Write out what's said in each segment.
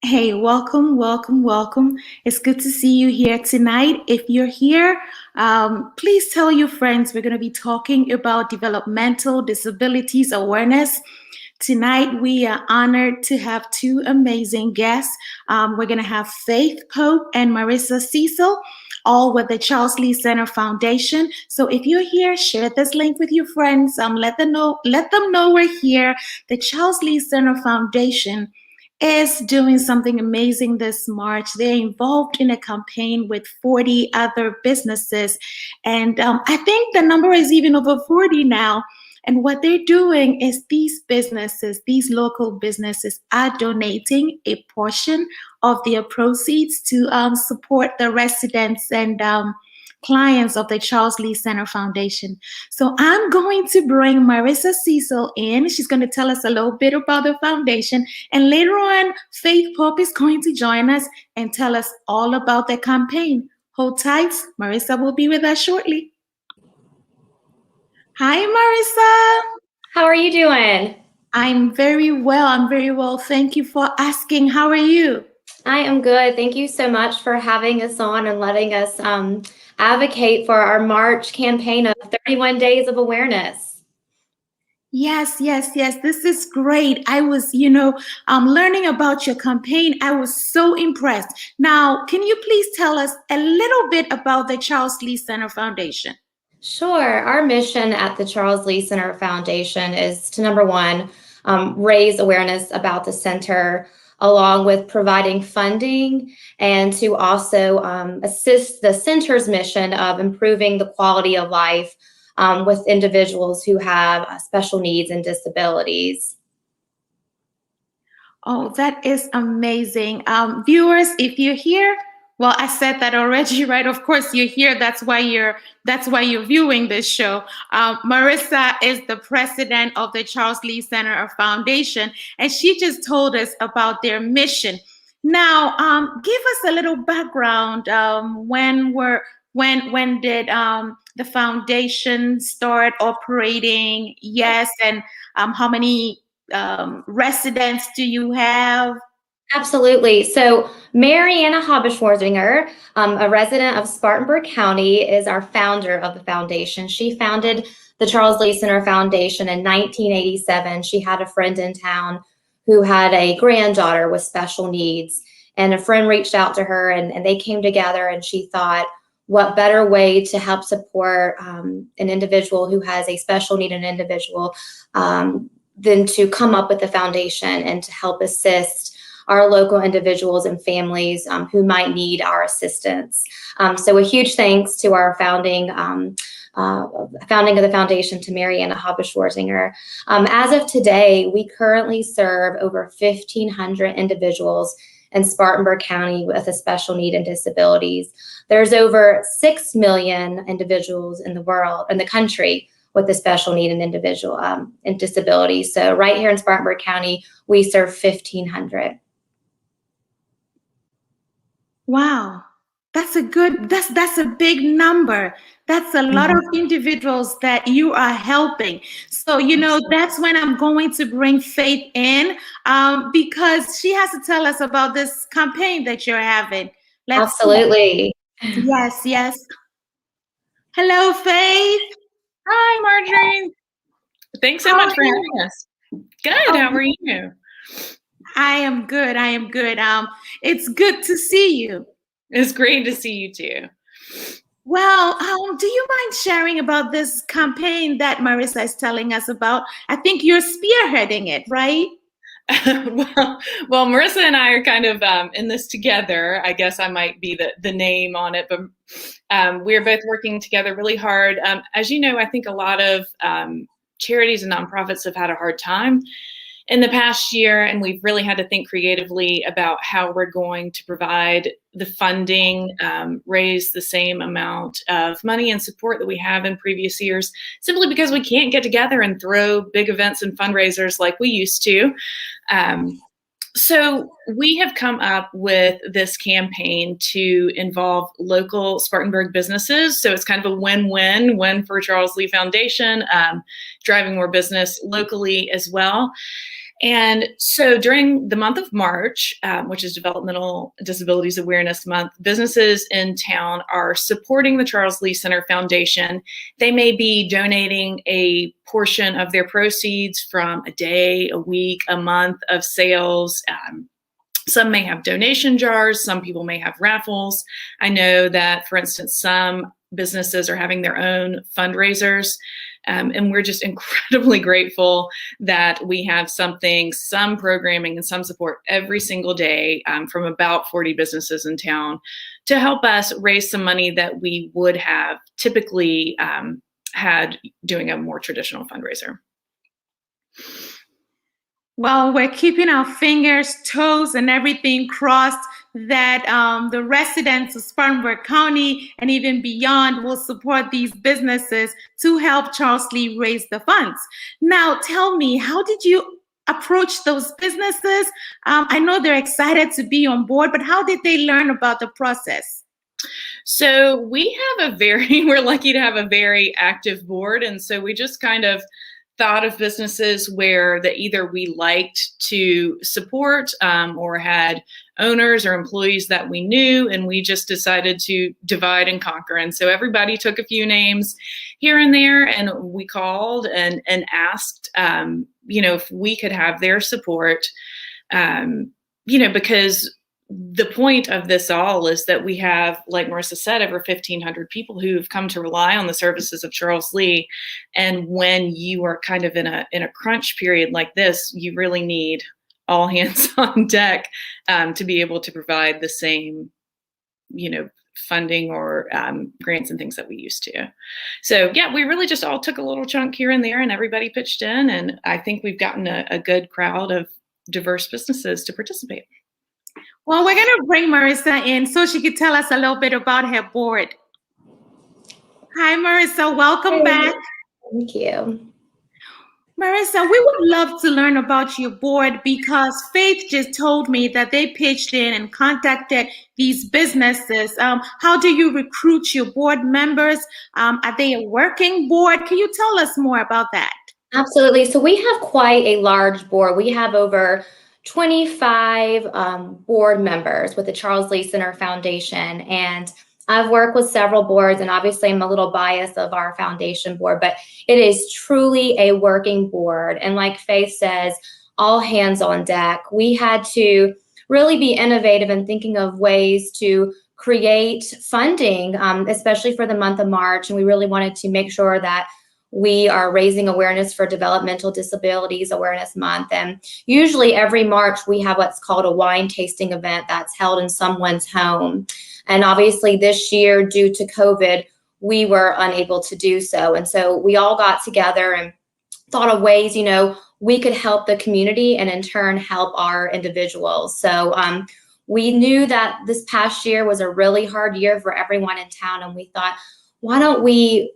Hey, welcome, welcome, welcome. It's good to see you here tonight. If you're here, please tell your friends. We're going to be talking about developmental disabilities awareness. Tonight, we are honored to have two amazing guests. We're going to have Faith Pope and Marisa Cecil, all with the Charles Lee Center Foundation. So if you're here, share this link with your friends. Let them know we're here. The Charles Lee Center Foundation is doing something amazing this March. They're involved in a campaign with 40 other businesses. And I think the number is even over 40 now. And what they're doing is these businesses, these local businesses, are donating a portion of their proceeds to support the residents and clients of the Charles Lee Center Foundation. So I'm going to bring Marisa Cecil in. She's going to tell us a little bit about the foundation. And later on, Faith Pope is going to join us and tell us all about the campaign. Hold tight. Marisa will be with us shortly. Hi, Marisa. How are you doing? I'm very well. Thank you for asking. How are you? I am good. Thank you so much for having us on and letting us advocate for our March campaign of 31 Days of Awareness. Yes. This is great. I was, learning about your campaign. I was so impressed. Now, can you please tell us a little bit about the Charles Lee Center Foundation? Sure. Our mission at the Charles Lee Center Foundation is to, number one, raise awareness about the center, along with providing funding, and to also assist the center's mission of improving the quality of life with individuals who have special needs and disabilities. Oh, that is amazing. Viewers, if you're here, well, I said that already, right? Of course, you're here. That's why you're viewing this show. Marisa is the president of the Charles Lee Center Foundation, and she just told us about their mission. Now, give us a little background. When did the foundation start operating? Yes, and how many residents do you have? Absolutely. So Mariana Habischwarzinger, a resident of Spartanburg County, is our founder of the foundation. She founded the Charles Lee Center Foundation in 1987. She had a friend in town who had a granddaughter with special needs, and a friend reached out to her, and they came together, and she thought, what better way to help support an individual who has a special need, an individual, than to come up with the foundation and to help assist our local individuals and families who might need our assistance. So a huge thanks to our founding of the foundation, to Mariana Habischwarzinger. As of today, we currently serve over 1,500 individuals in Spartanburg County with a special need and disabilities. There's over 6 million individuals in the country with a special need and individual and disability. So right here in Spartanburg County, we serve 1,500. Wow, that's a big number. That's a lot of individuals that you are helping. So, that's when I'm going to bring Faith in because she has to tell us about this campaign that you're having. Absolutely. Yes. Hello, Faith. Hi, Marjorie. Thanks so much for having us. Good. How are you? I am good. It's good to see you. It's great to see you too. Well, do you mind sharing about this campaign that Marisa is telling us about? I think you're spearheading it, right? well, Marisa and I are kind of in this together. I guess I might be the name on it, but we're both working together really hard. As you know, I think a lot of charities and nonprofits have had a hard time in the past year, and we've really had to think creatively about how we're going to provide the funding, raise the same amount of money and support that we have in previous years, simply because we can't get together and throw big events and fundraisers like we used to. So we have come up with this campaign to involve local Spartanburg businesses. So it's kind of a win-win for Charles Lee Foundation, driving more business locally as well. And so during the month of March, which is Developmental Disabilities Awareness Month, businesses in town are supporting the Charles Lea Center Foundation. They may be donating a portion of their proceeds from a day, a week, a month of sales. Some may have donation jars. Some people may have raffles. I know that, for instance, some businesses are having their own fundraisers. And we're just incredibly grateful that we have some programming and some support every single day from about 40 businesses in town to help us raise some money that we would have typically had doing a more traditional fundraiser. Well, we're keeping our fingers, toes, and everything crossed that the residents of Spartanburg County and even beyond will support these businesses to help Charles Lea raise the funds. Now, tell me, how did you approach those businesses? I know they're excited to be on board, but how did they learn about the process? So we have we're lucky to have a very active board. And so we just kind of thought of businesses where that either we liked to support or had owners or employees that we knew, and we just decided to divide and conquer. And so everybody took a few names here and there, and we called and asked, if we could have their support, because the point of this all is that we have, like Marisa said, over 1,500 people who've come to rely on the services of Charles Lea. And when you are kind of in a crunch period like this, you really need all hands on deck to be able to provide the same, funding or grants and things that we used to. So yeah, we really just all took a little chunk here and there, and everybody pitched in. And I think we've gotten a good crowd of diverse businesses to participate. Well, we're going to bring Marisa in so she could tell us a little bit about her board. Hi, Marisa. Welcome back. Thank you. Marisa, we would love to learn about your board because Faith just told me that they pitched in and contacted these businesses. How do you recruit your board members? Are they a working board? Can you tell us more about that? Absolutely. So we have quite a large board. We have over 25 board members with the Charles Lea Center Foundation, and I've worked with several boards, and obviously I'm a little biased of our foundation board, but it is truly a working board. And like Faith says, all hands on deck. We had to really be innovative in thinking of ways to create funding, especially for the month of March. And we really wanted to make sure that we are raising awareness for Developmental Disabilities Awareness Month. And usually every March we have what's called a wine tasting event that's held in someone's home. And obviously this year, due to COVID, we were unable to do so. And so we all got together and thought of ways, we could help the community and in turn help our individuals. So we knew that this past year was a really hard year for everyone in town. And we thought, why don't we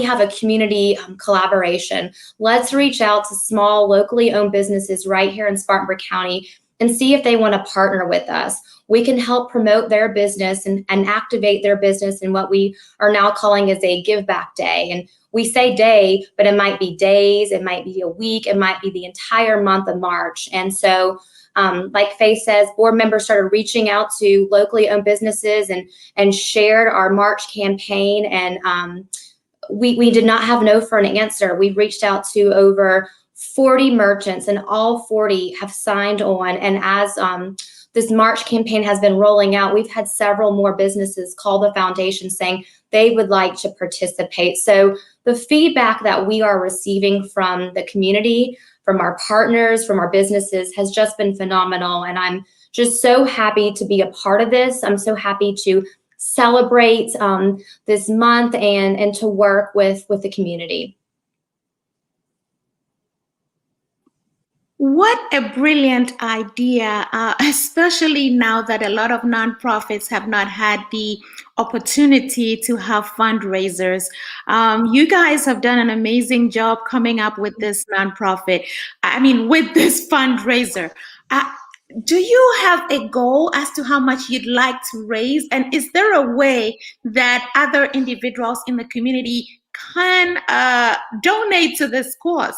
have a community collaboration? Let's reach out to small, locally owned businesses right here in Spartanburg County and see if they want to partner with us. We can help promote their business and activate their business in what we are now calling as a give back day. And we say day, but it might be days, it might be a week, it might be the entire month of March. And so like Faith says, board members started reaching out to locally owned businesses and shared our March campaign. And we did not have no for an answer. We reached out to over 40 merchants, and all 40 have signed on. And as this March campaign has been rolling out, we've had several more businesses call the foundation saying they would like to participate. So the feedback that we are receiving from the community, from our partners, from our businesses has just been phenomenal. And I'm just so happy to be a part of this. I'm so happy to celebrate this month and to work with the community. What a brilliant idea, especially now that a lot of nonprofits have not had the opportunity to have fundraisers. You guys have done an amazing job coming up with this with this fundraiser. Do you have a goal as to how much you'd like to raise? And is there a way that other individuals in the community can donate to this cause?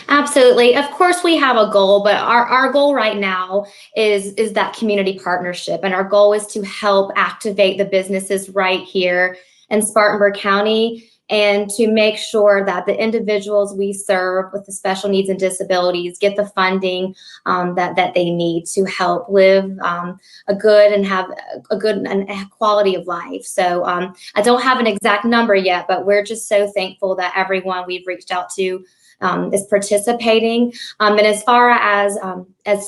Absolutely. Of course, we have a goal, but our goal right now is that community partnership. And our goal is to help activate the businesses right here in Spartanburg County and to make sure that the individuals we serve with the special needs and disabilities get the funding that they need to help live a good and have a good and quality of life. So I don't have an exact number yet, but we're just so thankful that everyone we've reached out to is participating. And as far as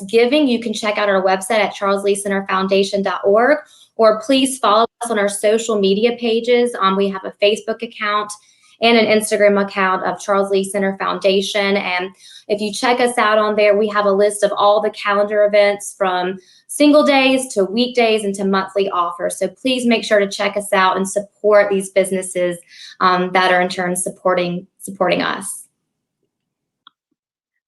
giving, you can check out our website at charlesleacenterfoundation.org, or please follow us on our social media pages. We have a Facebook account and an Instagram account of Charles Lee Center Foundation. And if you check us out on there, we have a list of all the calendar events from single days to weekdays and to monthly offers. So please make sure to check us out and support these businesses that are in turn supporting us.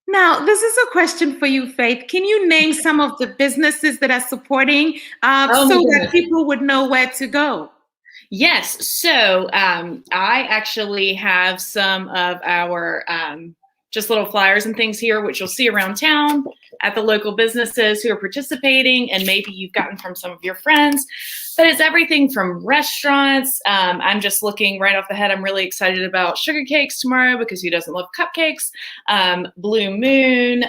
Now, this is a question for you, Faith. Can you name some of the businesses that are supporting so that people would know where to go? Yes. So I actually have some of our just little flyers and things here, which you'll see around town at the local businesses who are participating, and maybe you've gotten from some of your friends. But it's everything from restaurants. I'm just looking right off the head. I'm really excited about sugar cakes tomorrow, because who doesn't love cupcakes? Blue Moon.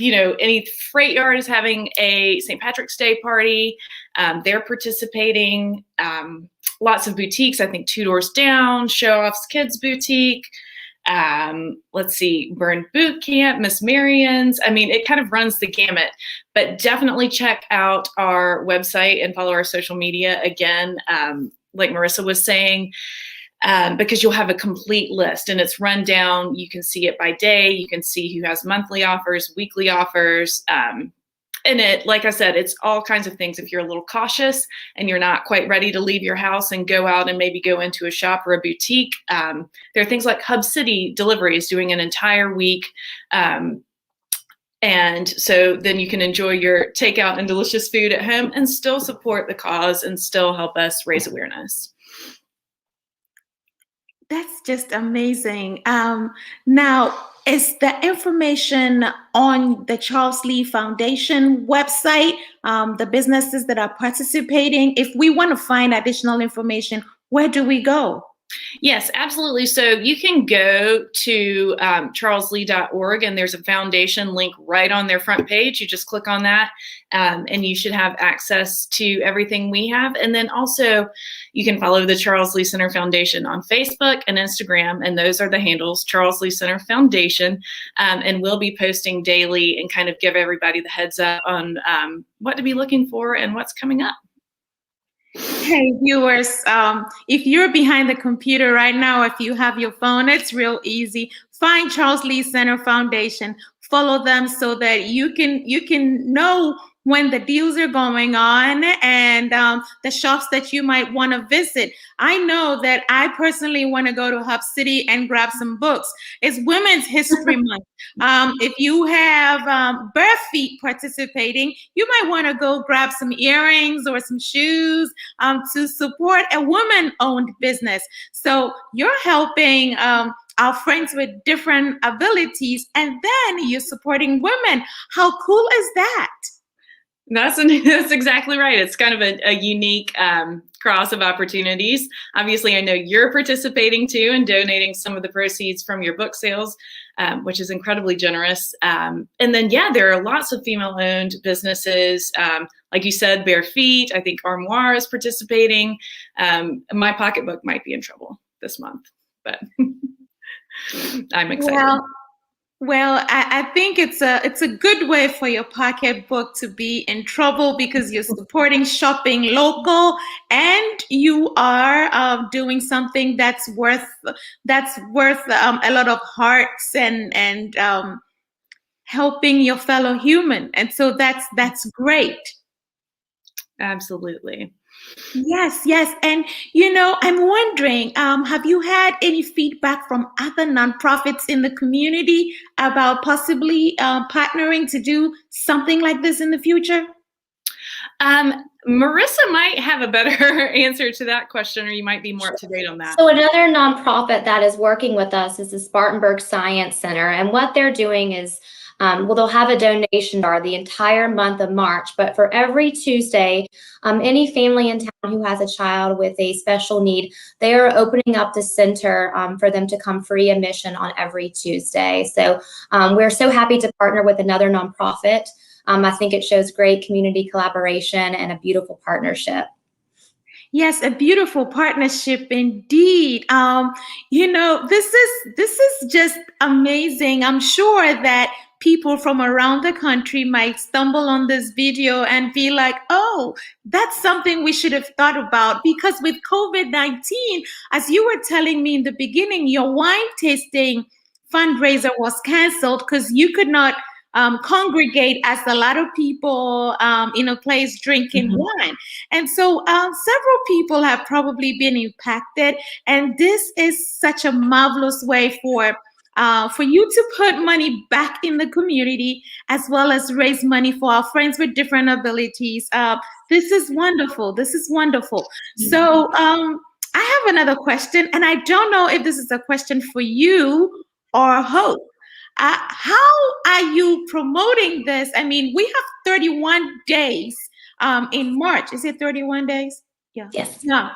Any freight yard is having a St. Patrick's Day party. They're participating. Lots of boutiques. I think Two Doors Down, Show Off's Kids Boutique. Let's see, Burn Boot Camp, Miss Marion's. I mean, it kind of runs the gamut, but definitely check out our website and follow our social media again, like Marisa was saying, because you'll have a complete list and it's run down. You can see it by day. You can see who has monthly offers, weekly offers. And it, like I said, it's all kinds of things. If you're a little cautious and you're not quite ready to leave your house and go out and maybe go into a shop or a boutique, there are things like Hub City Deliveries doing an entire week. And so then you can enjoy your takeout and delicious food at home and still support the cause and still help us raise awareness. That's just amazing. Now, is the information on the Charles Lee Foundation website, the businesses that are participating? If we want to find additional information, where do we go? Yes, absolutely. So you can go to charleslee.org, and there's a foundation link right on their front page. You just click on that, and you should have access to everything we have. And then also you can follow the Charles Lee Center Foundation on Facebook and Instagram, and those are the handles, Charles Lee Center Foundation. And we'll be posting daily and kind of give everybody the heads up on what to be looking for and what's coming up. Hey viewers, if you're behind the computer right now, if you have your phone, it's real easy. Find Charles Lee Center Foundation, follow them so that you can know when the deals are going on and the shops that you might want to visit. I know that I personally want to go to Hub City and grab some books. It's Women's History Month. If you have bare feet participating, you might want to go grab some earrings or some shoes to support a woman-owned business. So you're helping our friends with different abilities, and then you're supporting women. How cool is that? That's exactly right. It's kind of a unique cross of opportunities. Obviously, I know you're participating too and donating some of the proceeds from your book sales, which is incredibly generous. And then, yeah, there are lots of female-owned businesses. Like you said, Bare Feet. I think Armoire is participating. My pocketbook might be in trouble this month, but I'm excited. Well, I think it's a good way for your pocketbook to be in trouble, because you're supporting shopping local and you are doing something that's worth a lot of hearts and helping your fellow human. And so that's great. Absolutely. Yes. And, I'm wondering, have you had any feedback from other nonprofits in the community about possibly partnering to do something like this in the future? Marisa might have a better answer to that question, or you might be more up to date on that. So another nonprofit that is working with us is the Spartanburg Science Center. And what they're doing is, well, they'll have a donation jar the entire month of March, but for every Tuesday, any family in town who has a child with a special need, they are opening up the center for them to come free admission on every Tuesday. So we're so happy to partner with another nonprofit. I think it shows great community collaboration and a beautiful partnership. Yes, a beautiful partnership indeed. This is just amazing. I'm sure that people from around the country might stumble on this video and be like, oh, that's something we should have thought about. Because with COVID-19, as you were telling me in the beginning, your wine tasting fundraiser was canceled because you could not congregate as a lot of people in a place drinking wine. And so several people have probably been impacted. And this is such a marvelous way for you to put money back in the community, as well as raise money for our friends with different abilities. This is wonderful. This is wonderful. So I have another question, and I don't know if this is a question for you or Hope. How are you promoting this? I mean, we have 31 days in March. Is it 31 days? Yeah. Yes. No.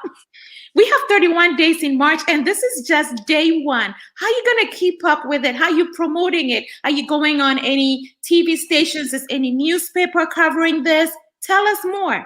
We have 31 days in March, and this is just day one. How are you going to keep up with it? How are you promoting it? Are you going on any TV stations? Is any newspaper covering this? Tell us more.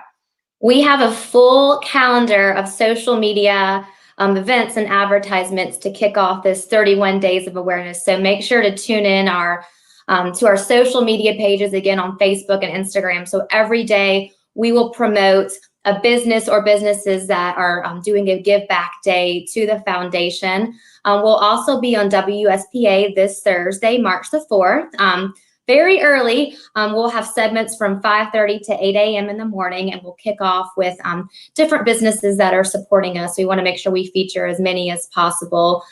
We have a full calendar of social media events and advertisements to kick off this 31 days of awareness. So make sure to tune in to our social media pages, again, on Facebook and Instagram. So every day we will promote a business or businesses that are doing a give back day to the foundation. We'll also be on WSPA this Thursday, March the 4th. Very early, we'll have segments from 5:30 to 8 a.m. in the morning, and we'll kick off with different businesses that are supporting us. We want to make sure we feature as many as possible.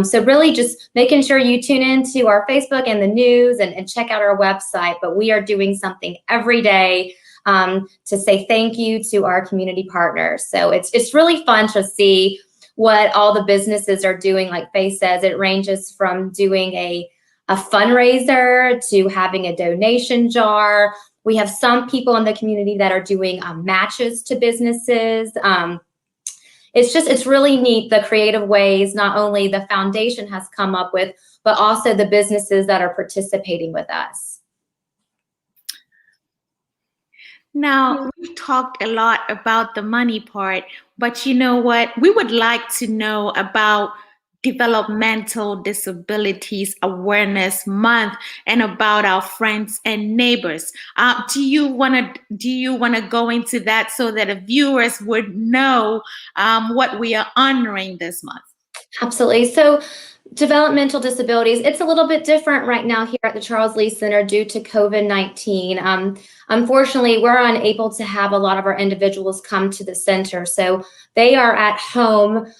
So really just making sure you tune in to our Facebook and the news and check out our website. But we are doing something every day to say thank you to our community partners. So it's really fun to see what all the businesses are doing. Like Faye says, it ranges from doing a fundraiser to having a donation jar. We have some people in the community that are doing matches to businesses. It's really neat, the creative ways not only the foundation has come up with, but also the businesses that are participating with us. Now, we've talked a lot about the money part, but you know what? We would like to know about Developmental Disabilities Awareness Month and about our friends and neighbors. Do you want to go into that so that the viewers would know what we are honoring this month? Absolutely. So developmental disabilities, it's a little bit different right now here at the Charles Lee Center due to COVID-19. Unfortunately, we're unable to have a lot of our individuals come to the center. So they are at home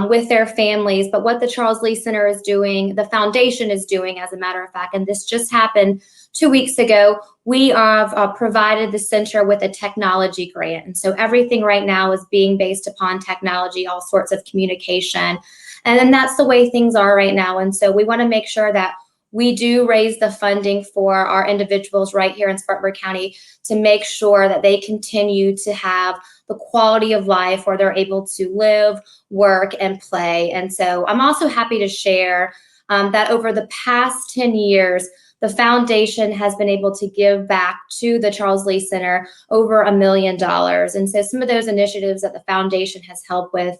with their families. But what the Charles Lee Center is doing, the foundation is doing, as a matter of fact, and this just happened 2 weeks ago, we have provided the center with a technology grant. And so everything right now is being based upon technology, all sorts of communication. And then that's the way things are right now. And so we want to make sure that we do raise the funding for our individuals right here in Spartanburg County to make sure that they continue to have the quality of life where they're able to live, work, and play. And so I'm also happy to share that over the past 10 years, the foundation has been able to give back to the Charles Lee Center over $1 million. And so some of those initiatives that the foundation has helped with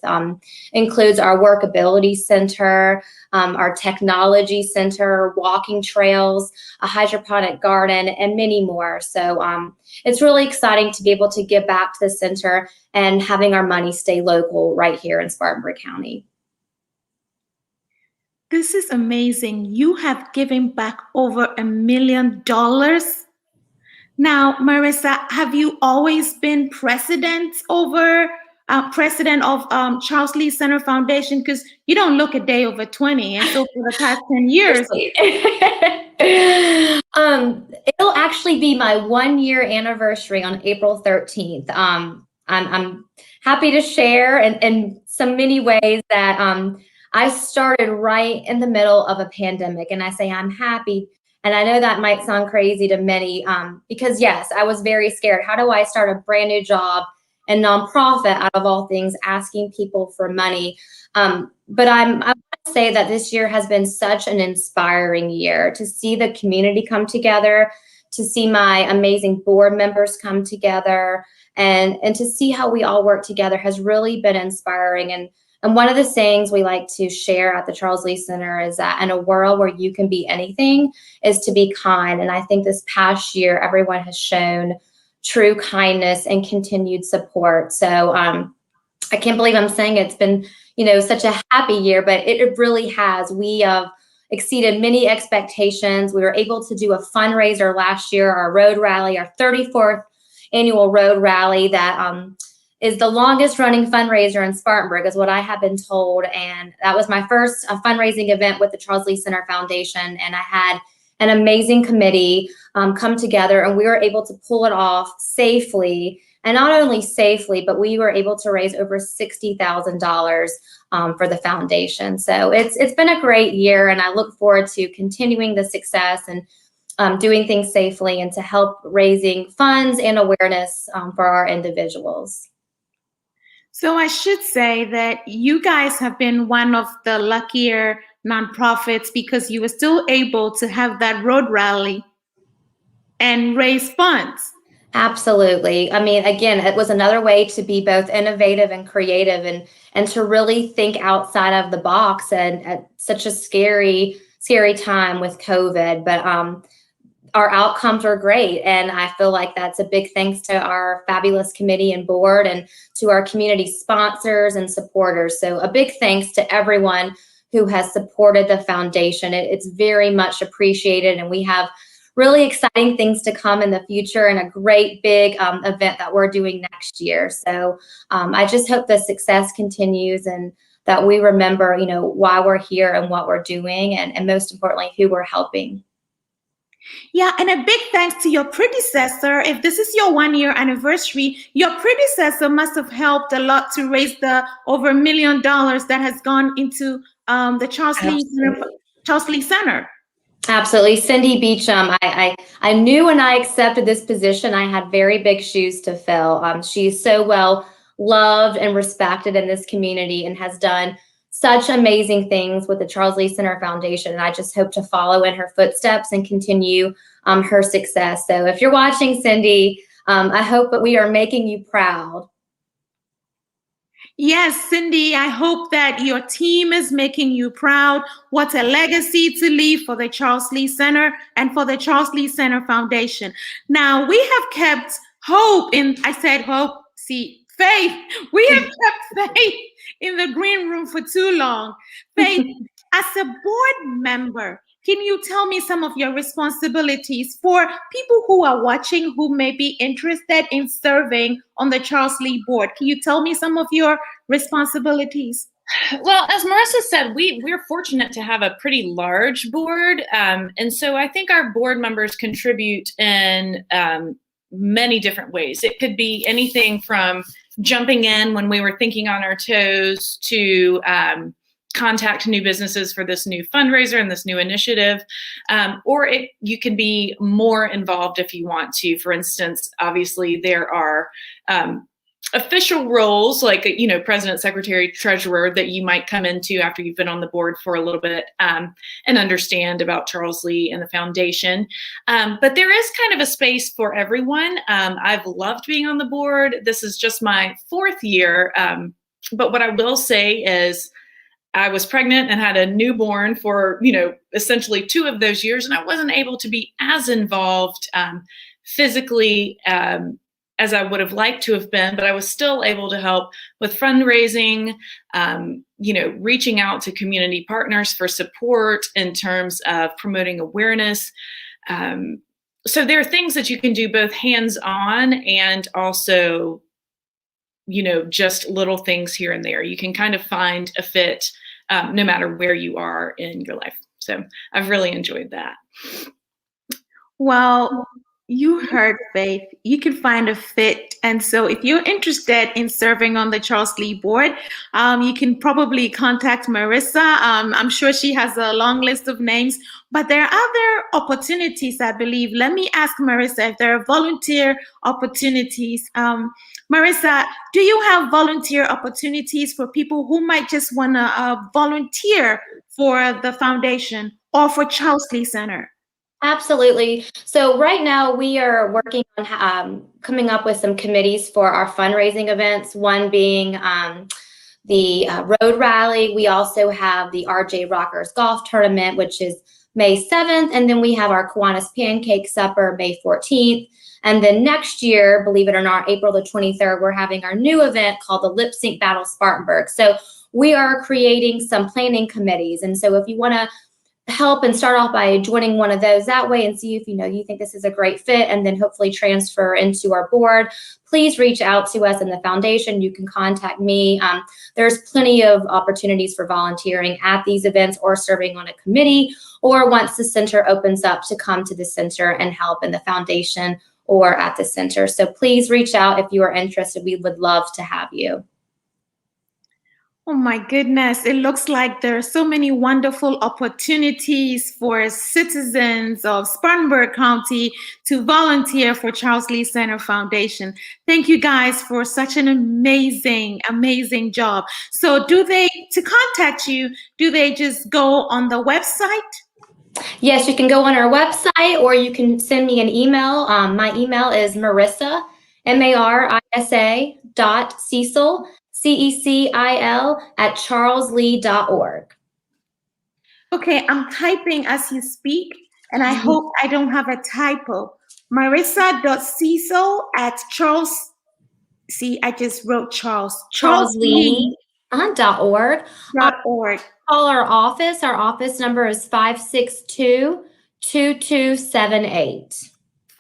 includes our Workability Center, our Technology Center, walking trails, a hydroponic garden, and many more. So it's really exciting to be able to give back to the center and having our money stay local right here in Spartanburg County. This is amazing. You have given back over $1 million. Now, Marisa, have you always been president of Charles Lee Center Foundation? Because you don't look a day over 20. And so for the past 10 years. It'll actually be my 1-year anniversary on April 13th. I'm happy to share in so many ways that I started right in the middle of a pandemic, and I say I'm happy. And I know that might sound crazy to many because yes, I was very scared. How do I start a brand new job and nonprofit out of all things, asking people for money? But I want to say that this year has been such an inspiring year to see the community come together, to see my amazing board members come together, and to see how we all work together has really been inspiring. And one of the sayings we like to share at the Charles Lee Center is that in a world where you can be anything is to be kind. And I think this past year, everyone has shown true kindness and continued support. So I can't believe I'm saying it's been, such a happy year, but it really has. We have exceeded many expectations. We were able to do a fundraiser last year, our road rally, our 34th annual road rally that is the longest running fundraiser in Spartanburg, is what I have been told. And that was my first fundraising event with the Charles Lee Center Foundation. And I had an amazing committee come together, and we were able to pull it off safely. And not only safely, but we were able to raise over $60,000 for the foundation. So it's been a great year, and I look forward to continuing the success and doing things safely and to help raising funds and awareness for our individuals. So I should say that you guys have been one of the luckier nonprofits because you were still able to have that road rally and raise funds. Absolutely. I mean, again, it was another way to be both innovative and creative and to really think outside of the box and at such a scary time with COVID. But our outcomes are great. And I feel like that's a big thanks to our fabulous committee and board and to our community sponsors and supporters. So a big thanks to everyone who has supported the foundation. It's very much appreciated. And we have really exciting things to come in the future and a great big event that we're doing next year. So I just hope the success continues and that we remember, why we're here and what we're doing and most importantly, who we're helping. Yeah, and a big thanks to your predecessor. If this is your 1-year anniversary, your predecessor must have helped a lot to raise the over $1 million that has gone into the Charles Lee Center. Absolutely. Cindy Beecham, I knew when I accepted this position, I had very big shoes to fill. She's so well loved and respected in this community and has done such amazing things with the Charles Lee Center Foundation. And I just hope to follow in her footsteps and continue her success. So if you're watching, Cindy, I hope that we are making you proud. Yes, Cindy, I hope that your team is making you proud. What a legacy to leave for the Charles Lee Center and for the Charles Lee Center Foundation. Now, we have kept hope faith. We have kept faith in the green room for too long. Faith, as a board member, can you tell me some of your responsibilities for people who are watching who may be interested in serving on the Charles Lee board? Can you tell me some of your responsibilities? Well, as Marisa said, we're fortunate to have a pretty large board. And so I think our board members contribute in many different ways. It could be anything from jumping in when we were thinking on our toes to contact new businesses for this new fundraiser and this new initiative, or you can be more involved if you want to. For instance, obviously there are official roles like, president, secretary, treasurer that you might come into after you've been on the board for a little bit and understand about Charles Lee and the foundation. But there is kind of a space for everyone. I've loved being on the board. This is just my 4th year. But what I will say is I was pregnant and had a newborn for, essentially 2 of those years, and I wasn't able to be as involved physically as I would have liked to have been, but I was still able to help with fundraising, reaching out to community partners for support in terms of promoting awareness. So there are things that you can do both hands-on and also just little things here and there. You can kind of find a fit no matter where you are in your life. So I've really enjoyed that. Well, you heard Faith. You can find a fit. And so if you're interested in serving on the Charles Lee board, you can probably contact Marisa. I'm sure she has a long list of names, but there are other opportunities, I believe. Let me ask Marisa if there are volunteer opportunities. Marisa, do you have volunteer opportunities for people who might just want to volunteer for the foundation or for Charles Lee Center? Absolutely. So right now we are working on coming up with some committees for our fundraising events, one being the road rally. We also have the RJ Rockers golf tournament, which is May 7th. And then we have our Kiwanis Pancake Supper, May 14th. And then next year, believe it or not, April the 23rd, we're having our new event called the Lip Sync Battle Spartanburg. So we are creating some planning committees. And so if you want to help and start off by joining one of those that way and see if you think this is a great fit and then hopefully transfer into our board, please reach out to us in the foundation. You can contact me. There's plenty of opportunities for volunteering at these events or serving on a committee, or once the center opens up, to come to the center and help in the foundation or at the center. So please reach out if you are interested. We would love to have you. Oh my goodness, it looks like there are so many wonderful opportunities for citizens of Spartanburg County to volunteer for Charles Lee Center Foundation. Thank you guys for such an amazing, amazing job. So to contact you, do they just go on the website? Yes, you can go on our website or you can send me an email. My email is Marisa, Marisa .Cecil, CECIL @charleslee.org. Okay, I'm typing as you speak, and I hope I don't have a typo. Marisa.Cecil @Charles. See, I just wrote Charles. charleslee.org. .org. Call our office. Our office number is 562-2278.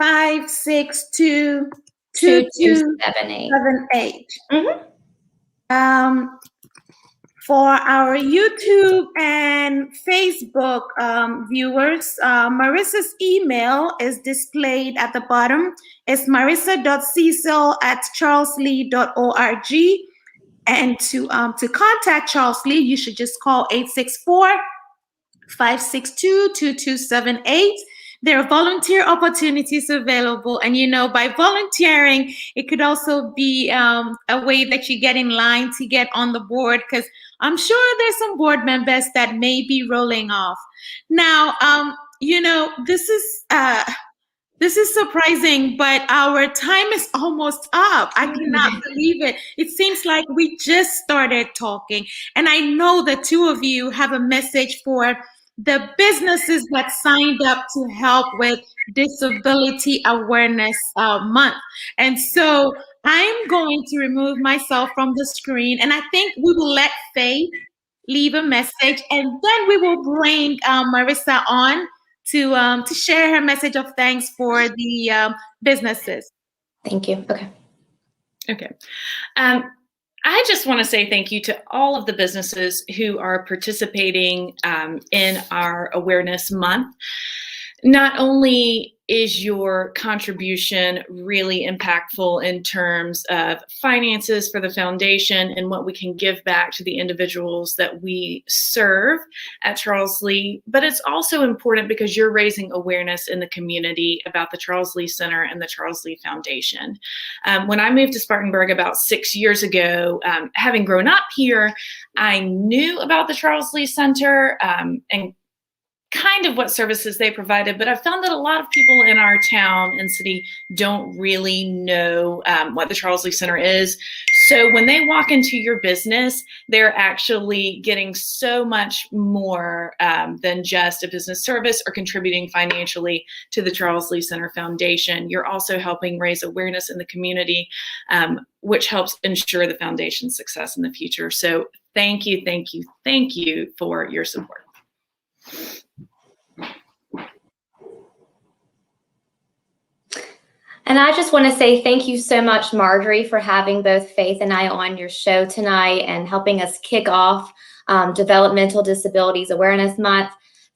562-2278. Mm-hmm. For our YouTube and Facebook viewers, Marisa's email is displayed at the bottom. It's marisa.cecil @charleslee.org. And to contact Charles Lee, you should just call 864-562-2278. There are volunteer opportunities available. And, by volunteering, it could also be a way that you get in line to get on the board, because I'm sure there's some board members that may be rolling off. Now, this is surprising, but our time is almost up. I cannot believe it. It seems like we just started talking. And I know the two of you have a message for the businesses that signed up to help with Disability Awareness Month. And so I'm going to remove myself from the screen, and I think we will let Faith leave a message, and then we will bring Marisa on to share her message of thanks for the businesses. Thank you. Okay. I just want to say thank you to all of the businesses who are participating in our Awareness Month. Not only is your contribution really impactful in terms of finances for the foundation and what we can give back to the individuals that we serve at Charles Lee, but it's also important because you're raising awareness in the community about the Charles Lee Center and the Charles Lee Foundation. When I moved to Spartanburg about 6 years ago, having grown up here, I knew about the Charles Lee Center and kind of what services they provided, but I found that a lot of people in our town and city don't really know what the Charles Lee Center is. So when they walk into your business, they're actually getting so much more than just a business service or contributing financially to the Charles Lee Center Foundation. You're also helping raise awareness in the community, which helps ensure the foundation's success in the future. So thank you, thank you, thank you for your support. And I just want to say thank you so much, Marjorie, for having both Faith and I on your show tonight and helping us kick off Developmental Disabilities Awareness Month.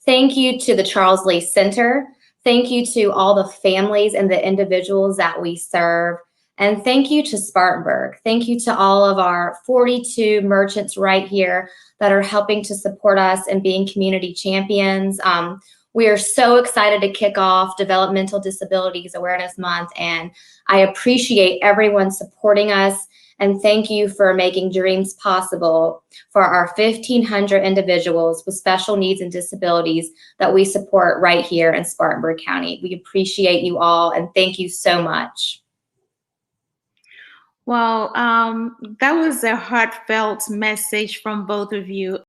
Thank you to the Charles Lee Center Thank you to all the families and the individuals that we serve. And thank you to Spartanburg. Thank you to all of our 42 merchants right here that are helping to support us and being community champions. We are so excited to kick off Developmental Disabilities Awareness Month, and I appreciate everyone supporting us. And thank you for making dreams possible for our 1,500 individuals with special needs and disabilities that we support right here in Spartanburg County. We appreciate you all, and thank you so much. Well, that was a heartfelt message from both of you.